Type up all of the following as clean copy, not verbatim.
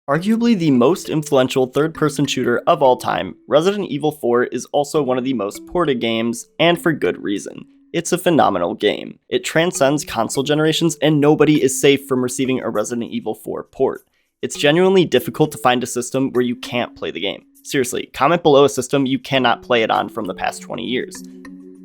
Arguably the most influential third-person shooter of all time, Resident Evil 4 is also one of the most ported games, and for good reason. It's a phenomenal game. It transcends console generations, and nobody is safe from receiving a Resident Evil 4 port. It's genuinely difficult to find a system where you can't play the game. Seriously, comment below a system you cannot play it on from the past 20 years.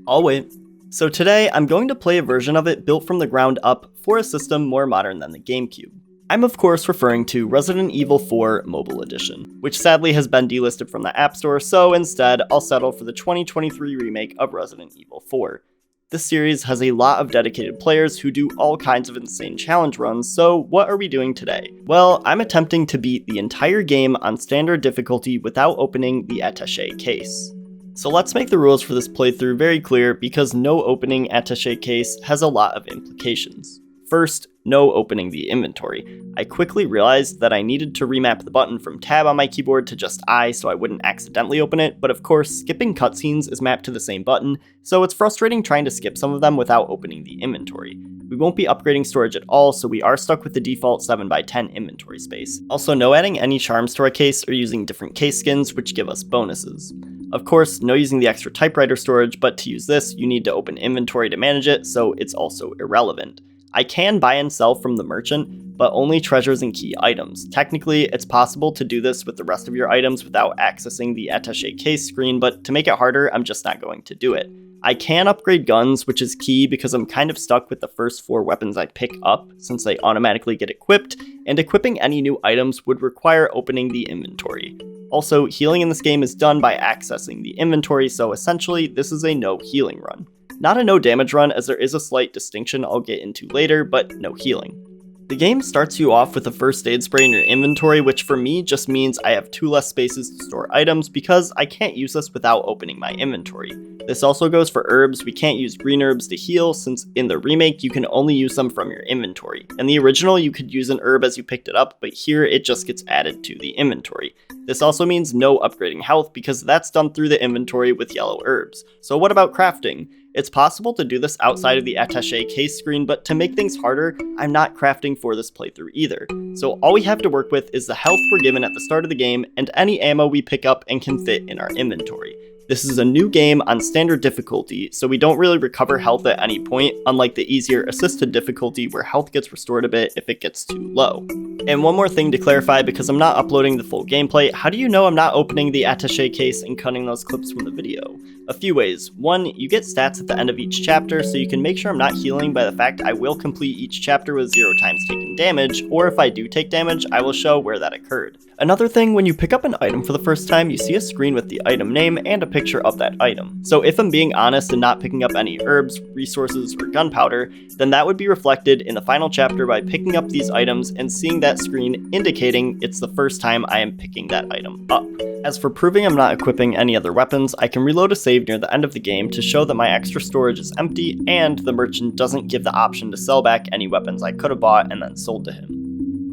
I'll wait. So today, I'm going to play a version of it built from the ground up for a system more modern than the GameCube. I'm of course referring to Resident Evil 4 Mobile Edition, which sadly has been delisted from the App Store, so instead I'll settle for the 2023 remake of Resident Evil 4. This series has a lot of dedicated players who do all kinds of insane challenge runs, so what are we doing today? Well, I'm attempting to beat the entire game on standard difficulty without opening the attache case. So let's make the rules for this playthrough very clear because no opening attache case has a lot of implications. First, no opening the inventory. I quickly realized that I needed to remap the button from tab on my keyboard to just I so I wouldn't accidentally open it, but of course, skipping cutscenes is mapped to the same button, so it's frustrating trying to skip some of them without opening the inventory. We won't be upgrading storage at all, so we are stuck with the default 7x10 inventory space. Also, no adding any charms to our case or using different case skins, which give us bonuses. Of course, no using the extra typewriter storage, but to use this, you need to open inventory to manage it, so it's also irrelevant. I can buy and sell from the merchant, but only treasures and key items. Technically, it's possible to do this with the rest of your items without accessing the attache case screen, but to make it harder, I'm just not going to do it. I can upgrade guns, which is key because I'm kind of stuck with the first 4 weapons I pick up, since they automatically get equipped, and equipping any new items would require opening the inventory. Also, healing in this game is done by accessing the inventory, so essentially, this is a no healing run. Not a no damage run, as there is a slight distinction I'll get into later, but no healing. The game starts you off with a first aid spray in your inventory, which for me just means I have 2 less spaces to store items because I can't use this without opening my inventory. This also goes for herbs. We can't use green herbs to heal since in the remake you can only use them from your inventory. In the original you could use an herb as you picked it up, but here it just gets added to the inventory. This also means no upgrading health because that's done through the inventory with yellow herbs. So what about crafting? It's possible to do this outside of the attache case screen, but to make things harder, I'm not crafting for this playthrough either. So all we have to work with is the health we're given at the start of the game and any ammo we pick up and can fit in our inventory. This is a new game on standard difficulty, so we don't really recover health at any point, unlike the easier assisted difficulty where health gets restored a bit if it gets too low. And one more thing to clarify, because I'm not uploading the full gameplay, how do you know I'm not opening the attache case and cutting those clips from the video? A few ways. One, you get stats at the end of each chapter, so you can make sure I'm not healing by the fact I will complete each chapter with 0 times taken damage, or if I do take damage, I will show where that occurred. Another thing, when you pick up an item for the first time, you see a screen with the item name and a picture of that item. So if I'm being honest and not picking up any herbs, resources, or gunpowder, then that would be reflected in the final chapter by picking up these items and seeing that screen indicating it's the first time I am picking that item up. As for proving I'm not equipping any other weapons, I can reload a save near the end of the game to show that my extra storage is empty and the merchant doesn't give the option to sell back any weapons I could have bought and then sold to him.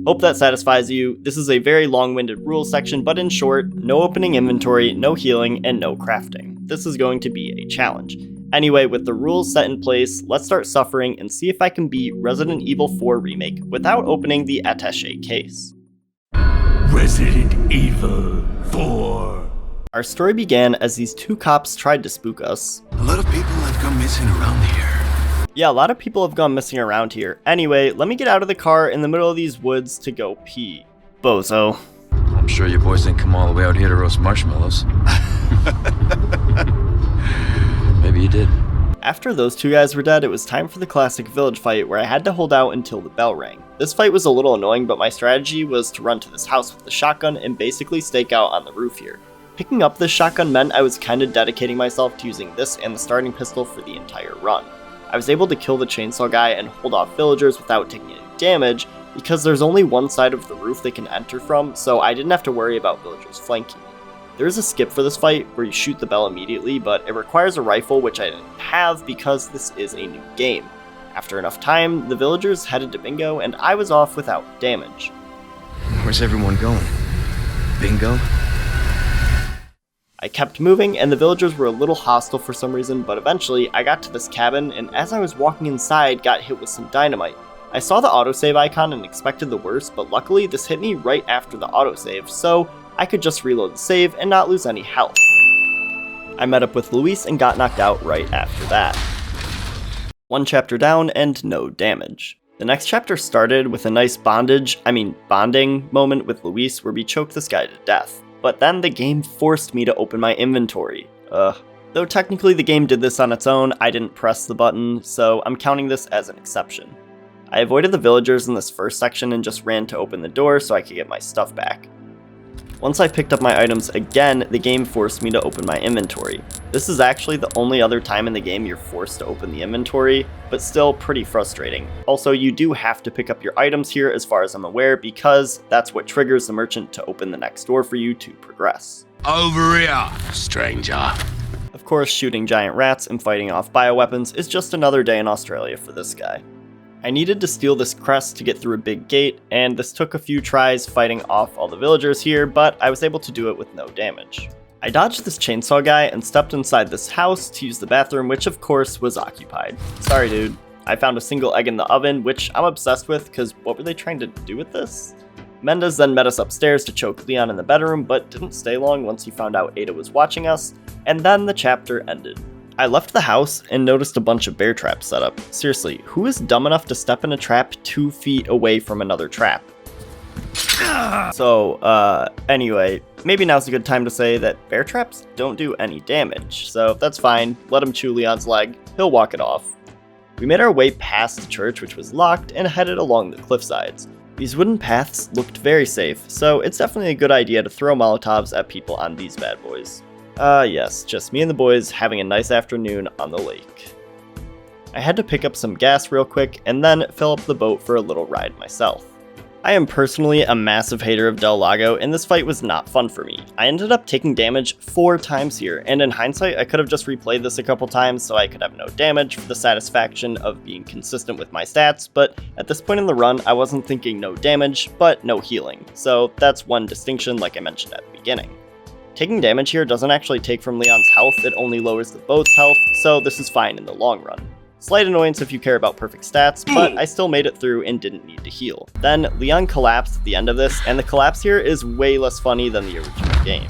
Hope that satisfies you. This is a very long-winded rules section, but in short, no opening inventory, no healing, and no crafting. This is going to be a challenge. Anyway, with the rules set in place, let's start suffering and see if I can beat Resident Evil 4 Remake without opening the attache case. Resident Evil 4. Our story began as these 2 cops tried to spook us. A lot of people have gone missing around here. Yeah, a lot of people have gone missing around here. Anyway, let me get out of the car in the middle of these woods to go pee. Bozo. I'm sure you boys didn't come all the way out here to roast marshmallows. Maybe you did. After those 2 guys were dead, it was time for the classic village fight where I had to hold out until the bell rang. This fight was a little annoying, but my strategy was to run to this house with the shotgun and basically stake out on the roof here. Picking up this shotgun meant I was kinda dedicating myself to using this and the starting pistol for the entire run. I was able to kill the chainsaw guy and hold off villagers without taking any damage because there's only one side of the roof they can enter from, so I didn't have to worry about villagers flanking me. There is a skip for this fight where you shoot the bell immediately, but it requires a rifle, which I didn't have because this is a new game. After enough time, the villagers headed to bingo and I was off without damage. Where's everyone going? Bingo? I kept moving, and the villagers were a little hostile for some reason, but eventually I got to this cabin, and as I was walking inside, got hit with some dynamite. I saw the autosave icon and expected the worst, but luckily this hit me right after the autosave, so I could just reload the save and not lose any health. I met up with Luis and got knocked out right after that. One chapter down and no damage. The next chapter started with a nice bonding moment with Luis where we choked this guy to death. But then the game forced me to open my inventory. Though technically the game did this on its own, I didn't press the button, so I'm counting this as an exception. I avoided the villagers in this first section and just ran to open the door so I could get my stuff back. Once I picked up my items again, the game forced me to open my inventory. This is actually the only other time in the game you're forced to open the inventory, but still pretty frustrating. Also, you do have to pick up your items here as far as I'm aware, because that's what triggers the merchant to open the next door for you to progress. Over here, stranger. Of course, shooting giant rats and fighting off bioweapons is just another day in Australia for this guy. I needed to steal this crest to get through a big gate, and this took a few tries fighting off all the villagers here, but I was able to do it with no damage. I dodged this chainsaw guy and stepped inside this house to use the bathroom, which of course was occupied. Sorry dude. I found a single egg in the oven, which I'm obsessed with, because what were they trying to do with this? Mendez then met us upstairs to choke Leon in the bedroom, but didn't stay long once he found out Ada was watching us, and then the chapter ended. I left the house and noticed a bunch of bear traps set up. Seriously, who is dumb enough to step in a trap 2 feet away from another trap? So, anyway, maybe now's a good time to say that bear traps don't do any damage, so that's fine. Let him chew Leon's leg, he'll walk it off. We made our way past the church, which was locked, and headed along the cliff sides. These wooden paths looked very safe, so it's definitely a good idea to throw Molotovs at people on these bad boys. Yes, just me and the boys having a nice afternoon on the lake. I had to pick up some gas real quick and then fill up the boat for a little ride myself. I am personally a massive hater of Del Lago, and this fight was not fun for me. I ended up taking damage 4 times here, and in hindsight I could have just replayed this a couple times so I could have no damage for the satisfaction of being consistent with my stats, but at this point in the run I wasn't thinking no damage, but no healing, so that's one distinction like I mentioned at the beginning. Taking damage here doesn't actually take from Leon's health, it only lowers the boat's health, so this is fine in the long run. Slight annoyance if you care about perfect stats, but I still made it through and didn't need to heal. Then Leon collapsed at the end of this, and the collapse here is way less funny than the original game.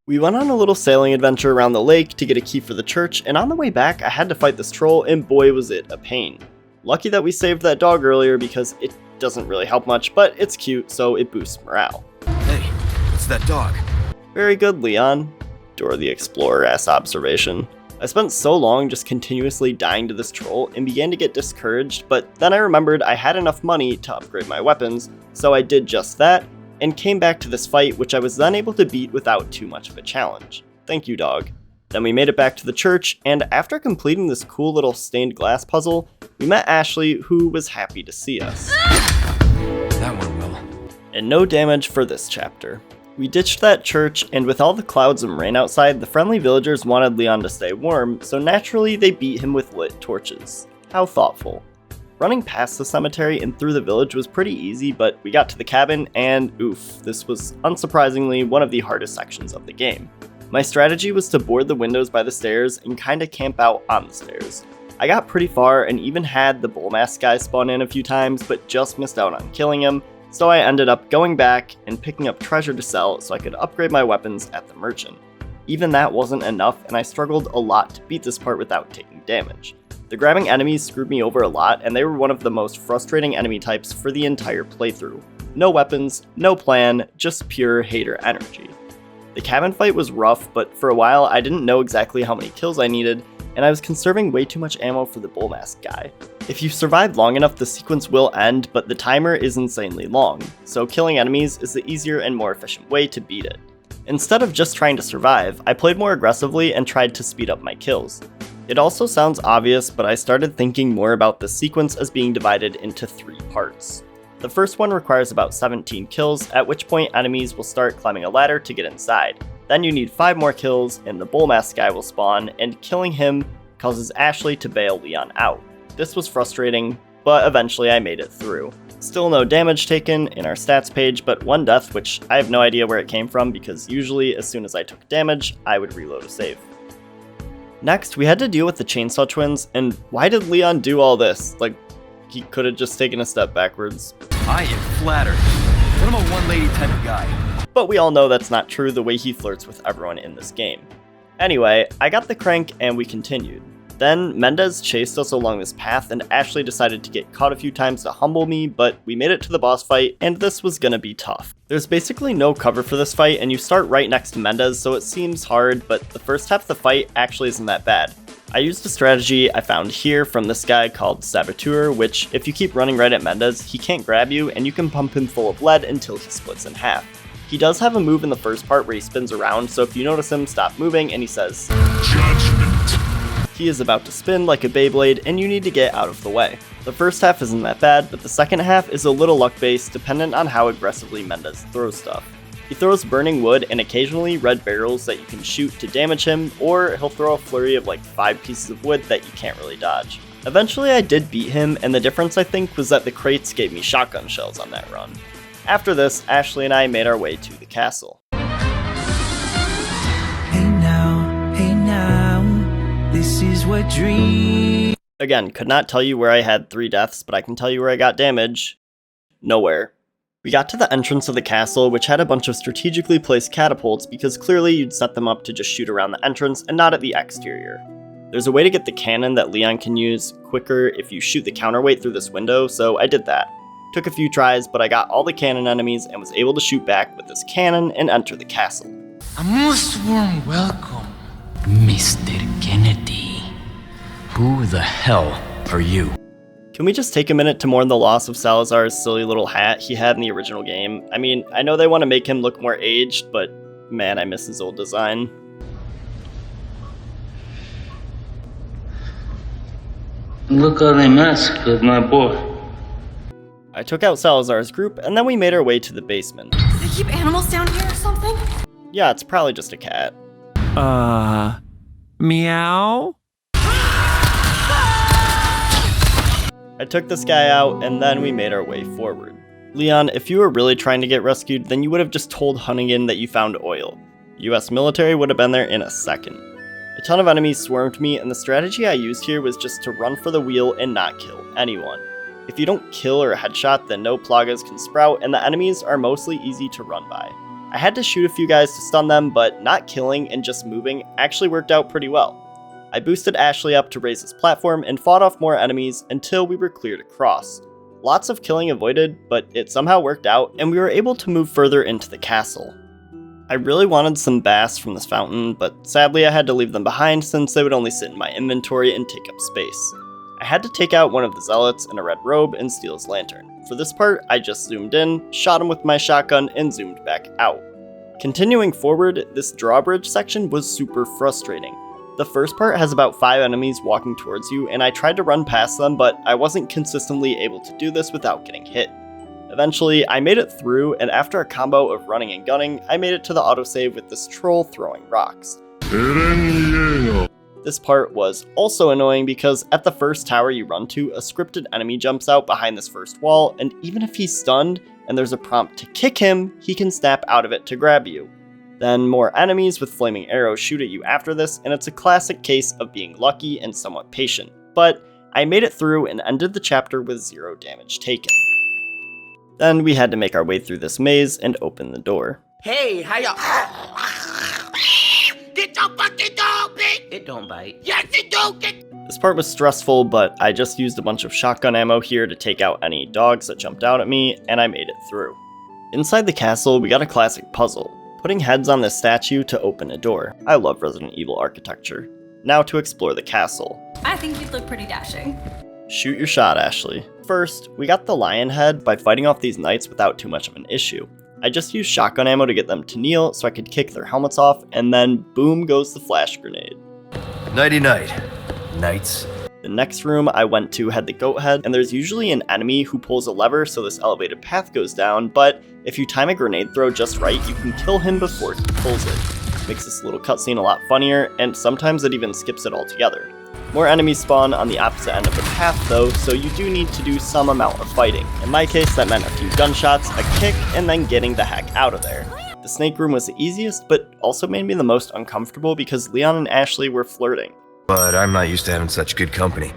We went on a little sailing adventure around the lake to get a key for the church, and on the way back I had to fight this troll, and boy was it a pain. Lucky that we saved that dog earlier because it doesn't really help much, but it's cute, so it boosts morale. Hey, what's that dog? Very good, Leon. Dora the Explorer-ass observation. I spent so long just continuously dying to this troll and began to get discouraged, but then I remembered I had enough money to upgrade my weapons, so I did just that, and came back to this fight, which I was then able to beat without too much of a challenge. Thank you, dog. Then we made it back to the church, and after completing this cool little stained glass puzzle, we met Ashley, who was happy to see us. That went well. And no damage for this chapter. We ditched that church, and with all the clouds and rain outside, the friendly villagers wanted Leon to stay warm, so naturally they beat him with lit torches. How thoughtful. Running past the cemetery and through the village was pretty easy, but we got to the cabin, and oof, this was unsurprisingly one of the hardest sections of the game. My strategy was to board the windows by the stairs and kinda camp out on the stairs. I got pretty far and even had the bull mask guy spawn in a few times, but just missed out on killing him, so I ended up going back and picking up treasure to sell so I could upgrade my weapons at the merchant. Even that wasn't enough, and I struggled a lot to beat this part without taking damage. The grabbing enemies screwed me over a lot, and they were one of the most frustrating enemy types for the entire playthrough. No weapons, no plan, just pure hater energy. The cabin fight was rough, but for a while I didn't know exactly how many kills I needed, and I was conserving way too much ammo for the bull mask guy. If you survive long enough, the sequence will end, but the timer is insanely long, so killing enemies is the easier and more efficient way to beat it. Instead of just trying to survive, I played more aggressively and tried to speed up my kills. It also sounds obvious, but I started thinking more about the sequence as being divided into 3 parts. The first one requires about 17 kills, at which point enemies will start climbing a ladder to get inside. Then you need 5 more kills, and the bull mask guy will spawn, and killing him causes Ashley to bail Leon out. This was frustrating, but eventually I made it through. Still no damage taken in our stats page, but 1 death, which I have no idea where it came from because usually as soon as I took damage, I would reload a save. Next, we had to deal with the Chainsaw Twins, and why did Leon do all this? Like, he could have just taken a step backwards. I am flattered. But I'm a one-lady type of guy. But we all know that's not true the way he flirts with everyone in this game. Anyway, I got the crank and we continued. Then Mendez chased us along this path and Ashley decided to get caught a few times to humble me, but we made it to the boss fight and this was gonna be tough. There's basically no cover for this fight and you start right next to Mendez, so it seems hard, but the first half of the fight actually isn't that bad. I used a strategy I found here from this guy called Saboteur, which if you keep running right at Mendez, he can't grab you and you can pump him full of lead until he splits in half. He does have a move in the first part where he spins around, so if you notice him stop moving and he says, "Judgment," he is about to spin like a Beyblade and you need to get out of the way. The first half isn't that bad, but the second half is a little luck-based dependent on how aggressively Mendez throws stuff. He throws burning wood and occasionally red barrels that you can shoot to damage him, or he'll throw a flurry of like 5 pieces of wood that you can't really dodge. Eventually I did beat him, and the difference I think was that the crates gave me shotgun shells on that run. After this, Ashley and I made our way to the castle. Hey now, this is what dream. Again, could not tell you where I had 3 deaths, but I can tell you where I got damage. Nowhere. We got to the entrance of the castle, which had a bunch of strategically placed catapults because clearly you'd set them up to just shoot around the entrance and not at the exterior. There's a way to get the cannon that Leon can use quicker if you shoot the counterweight through this window, so I did that. Took a few tries, but I got all the cannon enemies and was able to shoot back with this cannon and enter the castle. A most warm welcome, Mr. Kennedy. Who the hell are you? Can we just take a minute to mourn the loss of Salazar's silly little hat he had in the original game? I mean, I know they want to make him look more aged, but man, I miss his old design. Look how they mess with my boy. I took out Salazar's group, and then we made our way to the basement. Do they keep animals down here or something? Yeah, it's probably just a cat. Meow? I took this guy out, and then we made our way forward. Leon, if you were really trying to get rescued, then you would have just told Hunnigan that you found oil. US military would have been there in a second. A ton of enemies swarmed me, and the strategy I used here was just to run for the wheel and not kill anyone. If you don't kill or headshot, then no plagas can sprout, and the enemies are mostly easy to run by. I had to shoot a few guys to stun them, but not killing and just moving actually worked out pretty well. I boosted Ashley up to raise his platform and fought off more enemies until we were clear to cross. Lots of killing avoided, but it somehow worked out, and we were able to move further into the castle. I really wanted some bass from this fountain, but sadly I had to leave them behind since they would only sit in my inventory and take up space. I had to take out one of the zealots in a red robe and steal his lantern. For this part, I just zoomed in, shot him with my shotgun, and zoomed back out. Continuing forward, this drawbridge section was super frustrating. The first part has about 5 enemies walking towards you, and I tried to run past them, but I wasn't consistently able to do this without getting hit. Eventually, I made it through, and after a combo of running and gunning, I made it to the autosave with this troll throwing rocks. This part was also annoying because at the first tower you run to, a scripted enemy jumps out behind this first wall, and even if he's stunned and there's a prompt to kick him, he can snap out of it to grab you. Then more enemies with flaming arrows shoot at you after this, and it's a classic case of being lucky and somewhat patient. But I made it through and ended the chapter with 0 damage taken. Then we had to make our way through this maze and open the door. Hey, how y'all? Get your fucking dog, bitch! It don't bite. Yes, it do! This part was stressful, but I just used a bunch of shotgun ammo here to take out any dogs that jumped out at me, and I made it through. Inside the castle, we got a classic puzzle. Putting heads on this statue to open a door. I love Resident Evil architecture. Now to explore the castle. I think you'd look pretty dashing. Shoot your shot, Ashley. First, we got the lion head by fighting off these knights without too much of an issue. I just used shotgun ammo to get them to kneel so I could kick their helmets off, and then boom goes the flash grenade. Nighty-night, knights. The next room I went to had the goat head, and there's usually an enemy who pulls a lever so this elevated path goes down, but if you time a grenade throw just right, you can kill him before he pulls it. Makes this little cutscene a lot funnier, and sometimes it even skips it altogether. More enemies spawn on the opposite end of the path though, so you do need to do some amount of fighting. In my case, that meant a few gunshots, a kick, and then getting the heck out of there. The snake room was the easiest, but also made me the most uncomfortable because Leon and Ashley were flirting. But I'm not used to having such good company.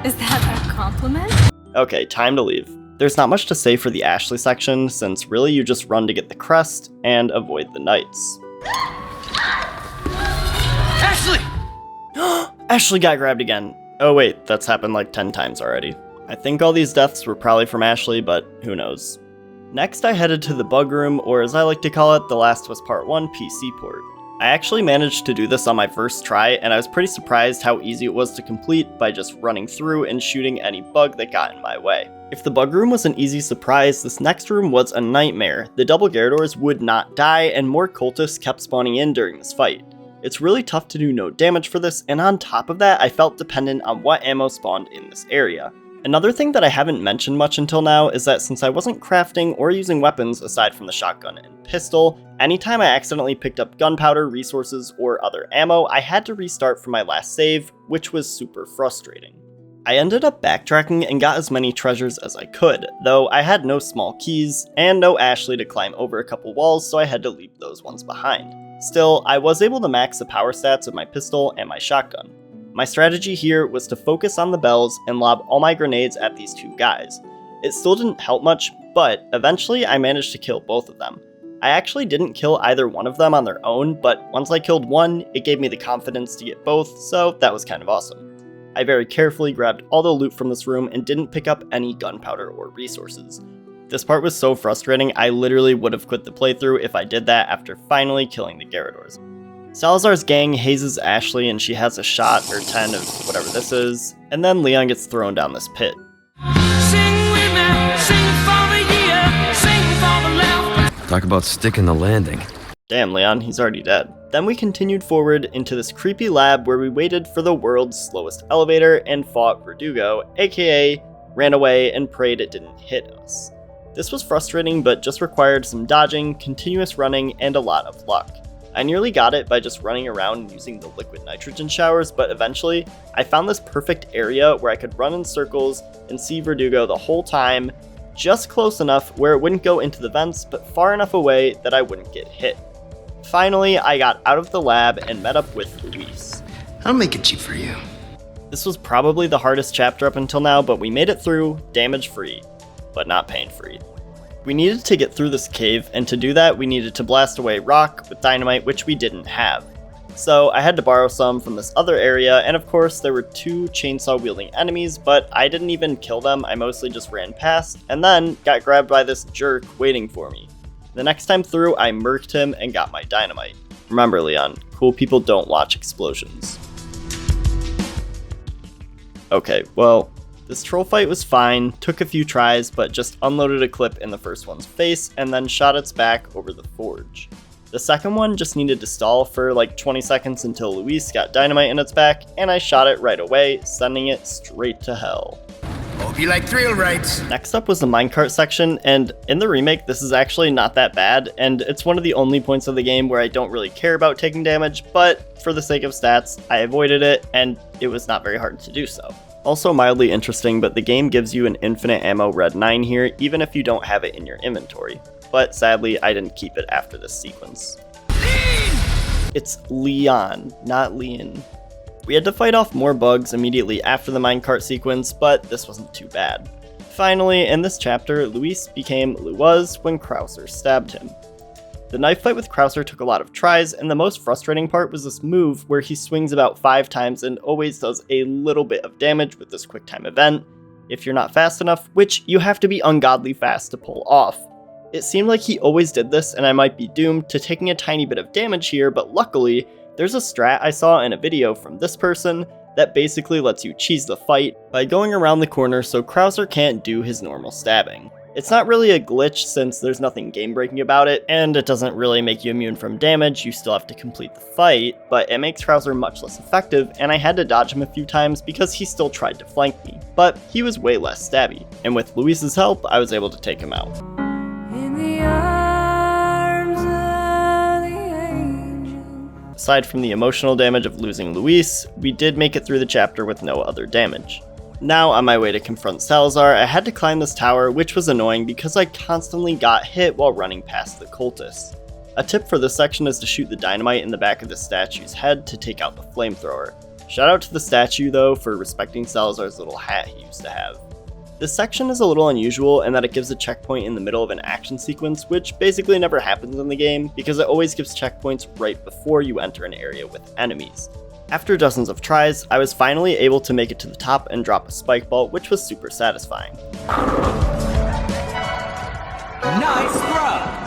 Is that a compliment? Okay, time to leave. There's not much to say for the Ashley section, since really you just run to get the crest and avoid the knights. Ashley! Ashley got grabbed again. Oh wait, that's happened like 10 times already. I think all these deaths were probably from Ashley, but who knows. Next I headed to the bug room, or as I like to call it, The Last of Us Part 1 PC port. I actually managed to do this on my first try, and I was pretty surprised how easy it was to complete by just running through and shooting any bug that got in my way. If the bug room was an easy surprise, this next room was a nightmare. The double Gyarados would not die, and more cultists kept spawning in during this fight. It's really tough to do no damage for this, and on top of that, I felt dependent on what ammo spawned in this area. Another thing that I haven't mentioned much until now is that since I wasn't crafting or using weapons aside from the shotgun and pistol, anytime I accidentally picked up gunpowder, resources, or other ammo, I had to restart from my last save, which was super frustrating. I ended up backtracking and got as many treasures as I could, though I had no small keys, and no Ashley to climb over a couple walls, so I had to leave those ones behind. Still, I was able to max the power stats of my pistol and my shotgun. My strategy here was to focus on the bells and lob all my grenades at these two guys. It still didn't help much, but eventually I managed to kill both of them. I actually didn't kill either one of them on their own, but once I killed one, it gave me the confidence to get both, so that was kind of awesome. I very carefully grabbed all the loot from this room and didn't pick up any gunpowder or resources. This part was so frustrating, I literally would have quit the playthrough if I did that after finally killing the Gyarados. Salazar's gang hazes Ashley and she has a shot or 10 of whatever this is, and then Leon gets thrown down this pit. Talk about sticking the landing. Damn, Leon, he's already dead. Then we continued forward into this creepy lab where we waited for the world's slowest elevator and fought Verdugo, aka ran away and prayed it didn't hit us. This was frustrating, but just required some dodging, continuous running, and a lot of luck. I nearly got it by just running around and using the liquid nitrogen showers, but eventually, I found this perfect area where I could run in circles and see Verdugo the whole time, just close enough where it wouldn't go into the vents, but far enough away that I wouldn't get hit. Finally, I got out of the lab and met up with Luis. I'll make it cheap for you. This was probably the hardest chapter up until now, but we made it through, damage-free, but not pain-free. We needed to get through this cave, and to do that, we needed to blast away rock with dynamite, which we didn't have. So I had to borrow some from this other area, and of course there were two chainsaw-wielding enemies, but I didn't even kill them, I mostly just ran past, and then got grabbed by this jerk waiting for me. The next time through, I murked him and got my dynamite. Remember, Leon, cool people don't watch explosions. Okay, well, this troll fight was fine, took a few tries, but just unloaded a clip in the first one's face and then shot its back over the forge. The second one just needed to stall for like 20 seconds until Luis got dynamite in its back, and I shot it right away, sending it straight to hell. Hope you like thrill rides. Next up was the minecart section, and in the remake this is actually not that bad, and it's one of the only points of the game where I don't really care about taking damage, but for the sake of stats, I avoided it, and it was not very hard to do so. Also mildly interesting, but the game gives you an infinite ammo red 9 here, even if you don't have it in your inventory. But sadly, I didn't keep it after this sequence. It's Leon, not Leon. We had to fight off more bugs immediately after the minecart sequence, but this wasn't too bad. Finally, in this chapter, Luis became Luaz when Krauser stabbed him. The knife fight with Krauser took a lot of tries, and the most frustrating part was this move where he swings about 5 times and always does a little bit of damage with this quick time event, if you're not fast enough, which you have to be ungodly fast to pull off. It seemed like he always did this, and I might be doomed to taking a tiny bit of damage here, but luckily, there's a strat I saw in a video from this person that basically lets you cheese the fight by going around the corner so Krauser can't do his normal stabbing. It's not really a glitch since there's nothing game-breaking about it, and it doesn't really make you immune from damage, you still have to complete the fight, but it makes Krauser much less effective, and I had to dodge him a few times because he still tried to flank me, but he was way less stabby, and with Luis's help, I was able to take him out. In the arms of the angel. Aside from the emotional damage of losing Luis, we did make it through the chapter with no other damage. Now, on my way to confront Salazar, I had to climb this tower, which was annoying because I constantly got hit while running past the cultists. A tip for this section is to shoot the dynamite in the back of the statue's head to take out the flamethrower. Shout out to the statue though for respecting Salazar's little hat he used to have. This section is a little unusual in that it gives a checkpoint in the middle of an action sequence, which basically never happens in the game because it always gives checkpoints right before you enter an area with enemies. After dozens of tries, I was finally able to make it to the top and drop a spike ball, which was super satisfying. Nice throw!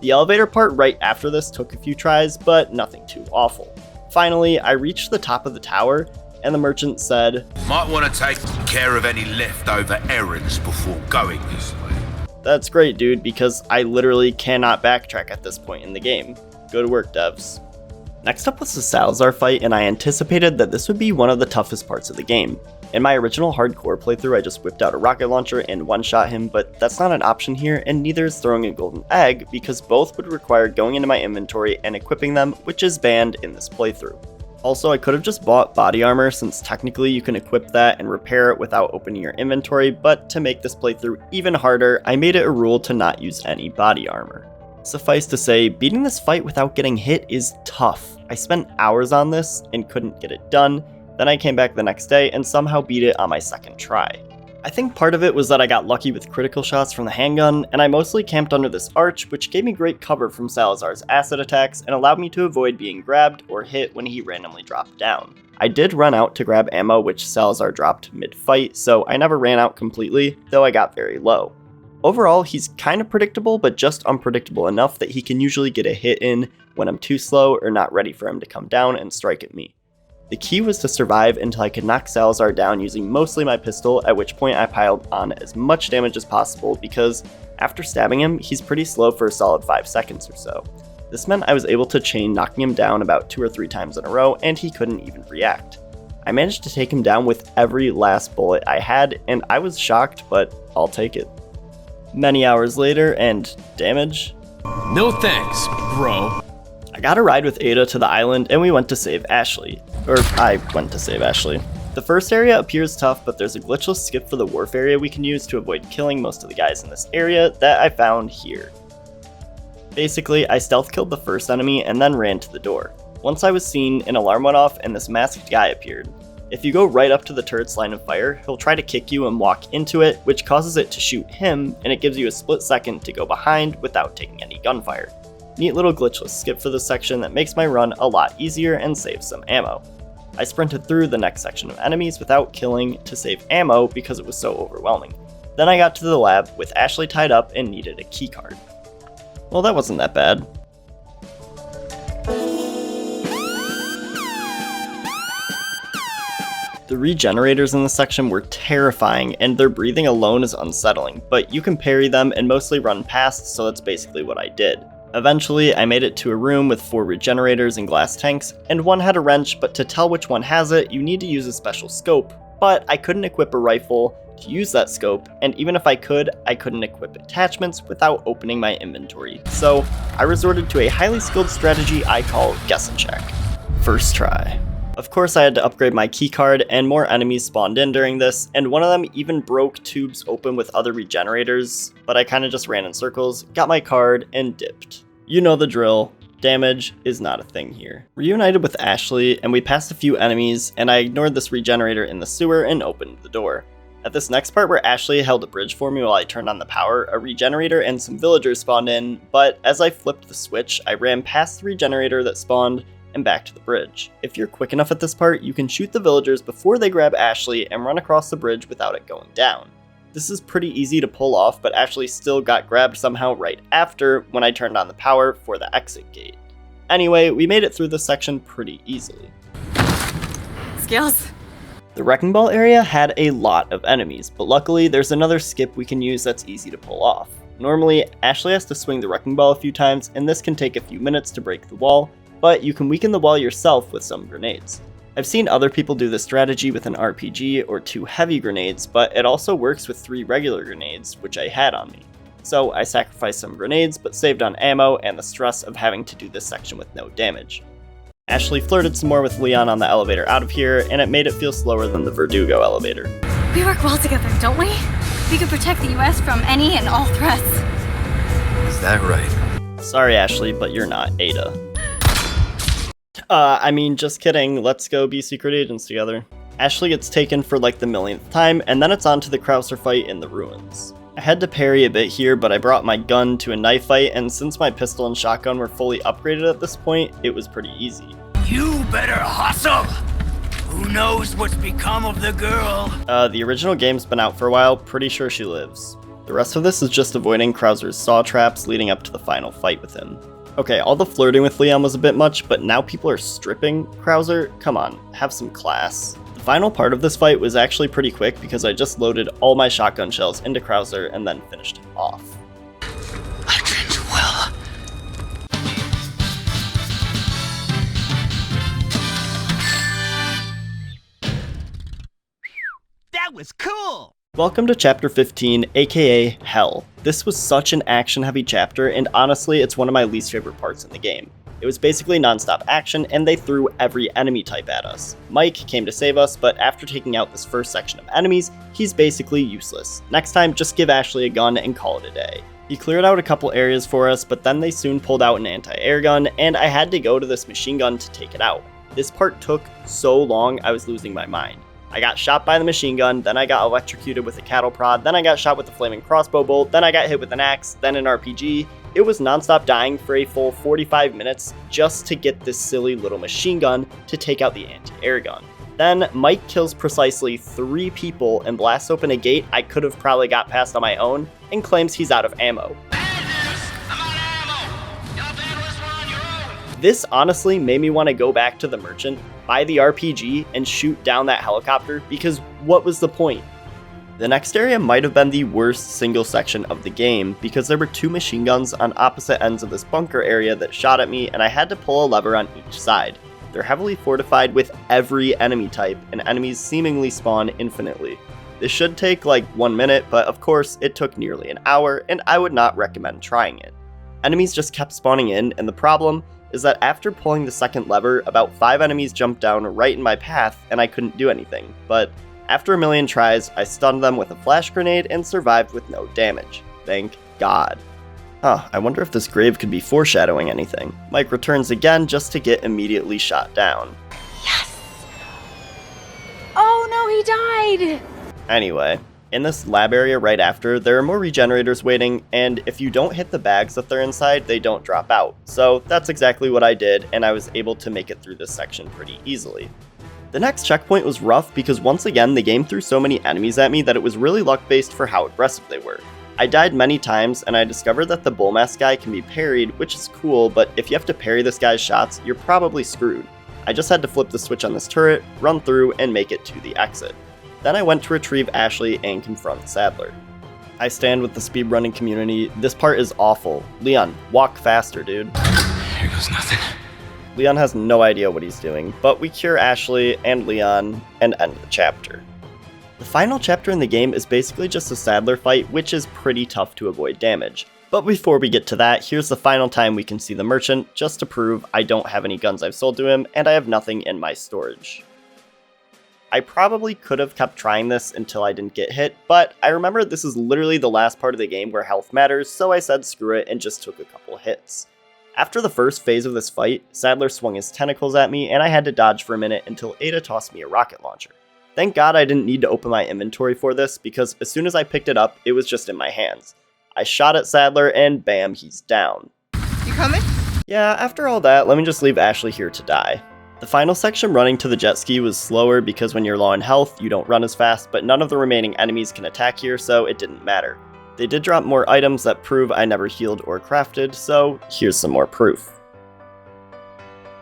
The elevator part right after this took a few tries, but nothing too awful. Finally, I reached the top of the tower, and the merchant said, Might want to take care of any leftover errands before going this way. "That's great, dude, because I literally cannot backtrack at this point in the game. Go to work, devs." Next up was the Salazar fight, and I anticipated that this would be one of the toughest parts of the game. In my original hardcore playthrough, I just whipped out a rocket launcher and one-shot him, but that's not an option here, and neither is throwing a golden egg, because both would require going into my inventory and equipping them, which is banned in this playthrough. Also, I could have just bought body armor, since technically you can equip that and repair it without opening your inventory, but to make this playthrough even harder, I made it a rule to not use any body armor. Suffice to say, beating this fight without getting hit is tough. I spent hours on this and couldn't get it done, then I came back the next day and somehow beat it on my second try. I think part of it was that I got lucky with critical shots from the handgun, and I mostly camped under this arch, which gave me great cover from Salazar's acid attacks and allowed me to avoid being grabbed or hit when he randomly dropped down. I did run out to grab ammo, which Salazar dropped mid-fight, so I never ran out completely, though I got very low. Overall, he's kind of predictable, but just unpredictable enough that he can usually get a hit in when I'm too slow or not ready for him to come down and strike at me. The key was to survive until I could knock Salazar down using mostly my pistol, at which point I piled on as much damage as possible because after stabbing him, he's pretty slow for a solid 5 seconds or so. This meant I was able to chain knocking him down about 2 or 3 times in a row, and he couldn't even react. I managed to take him down with every last bullet I had, and I was shocked, but I'll take it. Many hours later, and damage? No thanks, bro. I got a ride with Ada to the island and we went to save Ashley. Or I went to save Ashley. The first area appears tough, but there's a glitchless skip for the wharf area we can use to avoid killing most of the guys in this area that I found here. Basically, I stealth killed the first enemy and then ran to the door. Once I was seen, an alarm went off and this masked guy appeared. If you go right up to the turret's line of fire, he'll try to kick you and walk into it, which causes it to shoot him, and it gives you a split second to go behind without taking any gunfire. Neat little glitchless skip for this section that makes my run a lot easier and saves some ammo. I sprinted through the next section of enemies without killing to save ammo because it was so overwhelming. Then I got to the lab with Ashley tied up and needed a keycard. Well, that wasn't that bad. The regenerators in this section were terrifying, and their breathing alone is unsettling, but you can parry them and mostly run past, so that's basically what I did. Eventually, I made it to a room with 4 regenerators and glass tanks, and one had a wrench, but to tell which one has it, you need to use a special scope, but I couldn't equip a rifle to use that scope, and even if I could, I couldn't equip attachments without opening my inventory, so I resorted to a highly skilled strategy I call guess and check. First try. Of course, I had to upgrade my keycard, and more enemies spawned in during this, and one of them even broke tubes open with other regenerators, but I kinda just ran in circles, got my card, and dipped. You know the drill. Damage is not a thing here. Reunited with Ashley, and we passed a few enemies, and I ignored this regenerator in the sewer and opened the door. At this next part where Ashley held a bridge for me while I turned on the power, a regenerator and some villagers spawned in, but as I flipped the switch, I ran past the regenerator that spawned and back to the bridge. If you're quick enough at this part, you can shoot the villagers before they grab Ashley and run across the bridge without it going down. This is pretty easy to pull off, but Ashley still got grabbed somehow right after when I turned on the power for the exit gate. Anyway, we made it through this section pretty easily. Skills. The Wrecking Ball area had a lot of enemies, but luckily there's another skip we can use that's easy to pull off. Normally, Ashley has to swing the Wrecking Ball a few times, and this can take a few minutes to break the wall, but you can weaken the wall yourself with some grenades. I've seen other people do this strategy with an RPG or 2 heavy grenades, but it also works with 3 regular grenades, which I had on me. So I sacrificed some grenades, but saved on ammo and the stress of having to do this section with no damage. Ashley flirted some more with Leon on the elevator out of here, and it made it feel slower than the Verdugo elevator. We work well together, don't we? We can protect the US from any and all threats. Is that right? Sorry, Ashley, but you're not Ada. I mean, just kidding. Let's go be secret agents together. Ashley gets taken for like the millionth time, and then it's on to the Krauser fight in the ruins. I had to parry a bit here, but I brought my gun to a knife fight, and since my pistol and shotgun were fully upgraded at this point, it was pretty easy. You better hustle! Who knows what's become of the girl? The original game's been out for a while, pretty sure she lives. The rest of this is just avoiding Krauser's saw traps leading up to the final fight with him. Okay, all the flirting with Leon was a bit much, but now people are stripping Krauser? Come on, have some class. The final part of this fight was actually pretty quick because I just loaded all my shotgun shells into Krauser and then finished him off. I dreamed well. That was cool! Welcome to Chapter 15, aka Hell. This was such an action-heavy chapter, and honestly, it's one of my least favorite parts in the game. It was basically non-stop action, and they threw every enemy type at us. Mike came to save us, but after taking out this first section of enemies, he's basically useless. Next time, just give Ashley a gun and call it a day. He cleared out a couple areas for us, but then they soon pulled out an anti-air gun, and I had to go to this machine gun to take it out. This part took so long, I was losing my mind. I got shot by the machine gun, then I got electrocuted with a cattle prod, then I got shot with a flaming crossbow bolt, then I got hit with an axe, then an RPG. It was non-stop dying for a full 45 minutes just to get this silly little machine gun to take out the anti-air gun. Then Mike kills precisely 3 people and blasts open a gate I could have probably got past on my own and claims he's out of ammo. This honestly made me want to go back to the merchant, buy the RPG, and shoot down that helicopter because what was the point? The next area might have been the worst single section of the game because there were 2 machine guns on opposite ends of this bunker area that shot at me and I had to pull a lever on each side. They're heavily fortified with every enemy type and enemies seemingly spawn infinitely. This should take like 1 minute, but of course it took nearly an hour and I would not recommend trying it. Enemies just kept spawning in and the problem is that after pulling the second lever, about 5 enemies jumped down right in my path and I couldn't do anything, but after a million tries, I stunned them with a flash grenade and survived with no damage. Thank God. I wonder if this grave could be foreshadowing anything. Mike returns again just to get immediately shot down. Yes! Oh no, he died! Anyway, in this lab area right after, there are more regenerators waiting, and if you don't hit the bags that they're inside, they don't drop out. So that's exactly what I did, and I was able to make it through this section pretty easily. The next checkpoint was rough because once again, the game threw so many enemies at me that it was really luck-based for how aggressive they were. I died many times, and I discovered that the bull mask guy can be parried, which is cool, but if you have to parry this guy's shots, you're probably screwed. I just had to flip the switch on this turret, run through, and make it to the exit. Then I went to retrieve Ashley and confront Sadler. I stand with the speedrunning community. This part is awful. Leon, walk faster, dude. Here goes nothing. Leon has no idea what he's doing, but we cure Ashley and Leon and end the chapter. The final chapter in the game is basically just a Sadler fight, which is pretty tough to avoid damage. But before we get to that, here's the final time we can see the merchant, just to prove I don't have any guns I've sold to him, and I have nothing in my storage. I probably could have kept trying this until I didn't get hit, but I remember this is literally the last part of the game where health matters, so I said screw it and just took a couple hits. After the first phase of this fight, Sadler swung his tentacles at me and I had to dodge for a minute until Ada tossed me a rocket launcher. Thank God I didn't need to open my inventory for this because as soon as I picked it up, it was just in my hands. I shot at Sadler and bam, he's down. You coming? Yeah, after all that, let me just leave Ashley here to die. The final section running to the jet ski was slower because when you're low on health, you don't run as fast, but none of the remaining enemies can attack here, so it didn't matter. They did drop more items that prove I never healed or crafted, so here's some more proof.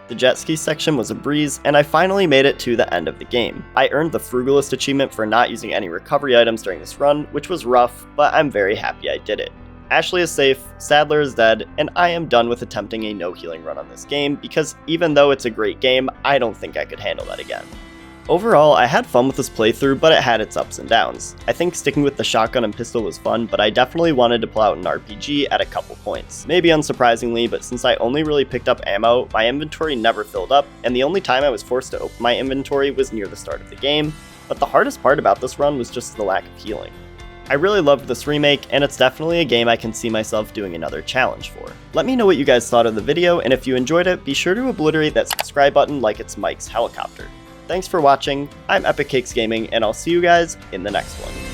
The jet ski section was a breeze, and I finally made it to the end of the game. I earned the Frugalist achievement for not using any recovery items during this run, which was rough, but I'm very happy I did it. Ashley is safe, Sadler is dead, and I am done with attempting a no healing run on this game because even though it's a great game, I don't think I could handle that again. Overall, I had fun with this playthrough, but it had its ups and downs. I think sticking with the shotgun and pistol was fun, but I definitely wanted to pull out an RPG at a couple points. Maybe unsurprisingly, but since I only really picked up ammo, my inventory never filled up, and the only time I was forced to open my inventory was near the start of the game, but the hardest part about this run was just the lack of healing. I really loved this remake, and it's definitely a game I can see myself doing another challenge for. Let me know what you guys thought of the video, and if you enjoyed it, be sure to obliterate that subscribe button like it's Mike's helicopter. Thanks for watching, I'm Epic Cakes Gaming, and I'll see you guys in the next one.